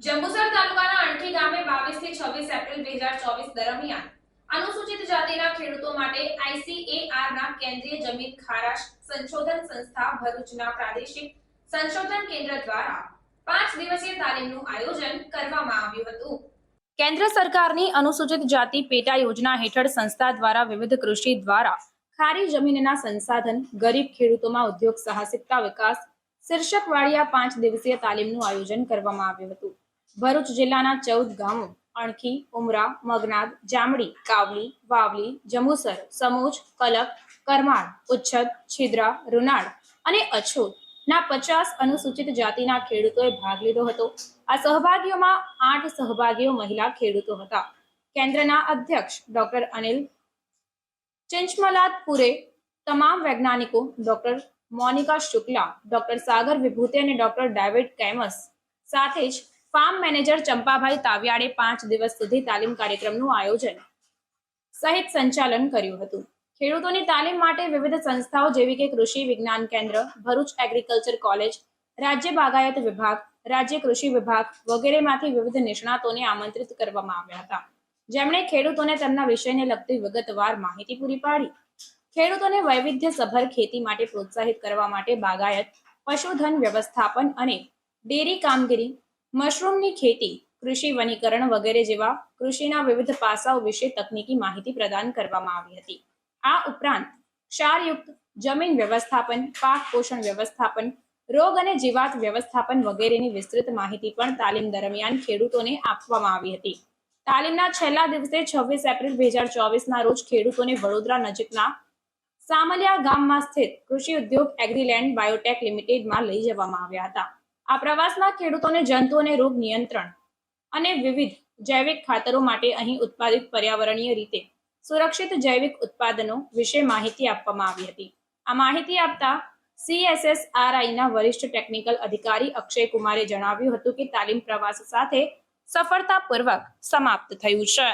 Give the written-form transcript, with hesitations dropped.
જંબુસર તાલુકાના અણખી ગામે 22 થી 26 એપ્રિલ 2024 દરમિયાન અનુસૂચિત જાતિના ખેડૂતો માટે આઈસીએઆરના કેન્દ્રીય જમીન ખારાશ સંશોધન સંસ્થા ભરૂચના પ્રાદેશિક સંશોધન કેન્દ્ર દ્વારા 5 દિવસીય તાલીમનું આયોજન કરવામાં આવ્યું હતું। કેન્દ્ર સરકારની અનુસૂચિત જાતિ પેટા યોજના હેઠળ સંસ્થા દ્વારા વિવિધ કૃષિ દ્વારા ખારી જમીનના સંસાધન ગરીબ ખેડૂતોમાં ઉદ્યોગ સાહસિકતા વિકાસ શીર્ષક વાળી આ 5 દિવસીય તાલીમનું આયોજન કરવામાં આવ્યું હતું। ભરૂચ જિલ્લાના 14 ગામો અણખી, ઉમરા, મગનાદ, જામડી, કાવલી, વાવલી, જંબુસર, સમોજ, કલક, કરમાળ, ઉચ્છદ, છિદ્રા, રૂનાળ અને અછોદ ના 50 અનુસૂચિત જાતિના ખેડૂતોએ ભાગ લીધો હતો। આ સહભાગીઓમાં 8 સહભાગીઓ મહિલા ખેડૂતો હતા। કેન્દ્રના અધ્યક્ષ ડોક્ટર અનિલ ચિંચમલાદપુરે તમામ વૈજ્ઞાનિકો ડોક્ટર મોનિકા શુક્લા, ડોક્ટર સાગર વિભૂતે અને ડોક્ટર ડેવિડ કેમસ સાથે જ ફાર્મ મેનેજર ચંપાભાઈ તાવિયાડે 5 દિવસ સુધી તાલીમ કાર્યક્રમનું આયોજન સહિત સંચાલન કર્યું હતું। ખેડૂતોની તાલીમ માટે વિવિધ સંસ્થાઓ જેવી કે કૃષિ વિજ્ઞાન કેન્દ્ર, ભરૂચ એગ્રીકલ્ચર કોલેજ, રાજ્ય બાગાયત વિભાગ, રાજ્ય કૃષિ વિભાગ વગેરેમાંથી વિવિધ નિષ્ણાતોને આમંત્રિત કરવામાં આવ્યા હતા, જેમણે ખેડૂતોને તેમના વિષયને લગતી વિગતવાર માહિતી પૂરી પાડી। ખેડૂતોને વૈવિધ્યસભર ખેતી માટે પ્રોત્સાહિત કરવા માટે બાગાયત, પશુધન વ્યવસ્થાપન અને ડેરી કામગીરી, મશરૂમની ખેતી, કૃષિ વનીકરણ વગેરે જેવા કૃષિના વિવિધ પાસાઓ વિશે તકનીકી માહિતી પ્રદાન કરવામાં આવી હતી। આ ઉપરાંત ક્ષારયુક્ત જમીન વ્યવસ્થાપન, પાક પોષણ વ્યવસ્થાપન, રોગ અને જીવાત વ્યવસ્થાપન વગેરેની વિસ્તૃત માહિતી પણ તાલીમ દરમિયાન ખેડૂતોને આપવામાં આવી હતી। તાલીમના છેલ્લા દિવસે 26 એપ્રિલ 2024 ના રોજ ખેડૂતોને વડોદરા નજીકના સામલિયા ગામમાં સ્થિત કૃષિ ઉદ્યોગ એગ્રીલેન્ડ બાયોટેક લિમિટેડમાં લઈ જવામાં આવ્યા હતા। આ પ્રવાસમાં ખેડૂતોને જંતુ અને રોગ નિયંત્રણ અને વિવિધ જૈવિક ખાતરો માટે અહીં ઉત્પાદિત પર્યાવરણીય રીતે સુરક્ષિત જૈવિક ઉત્પાદનો વિશે માહિતી આપવામાં આવી હતી। આ માહિતી આપતા CSSRIના વરિષ્ઠ ટેકનિકલ અધિકારી અક્ષય કુમારે જણાવ્યું હતું કે તાલીમ પ્રવાસ સાથે સફળતાપૂર્વક સમાપ્ત થયું છે।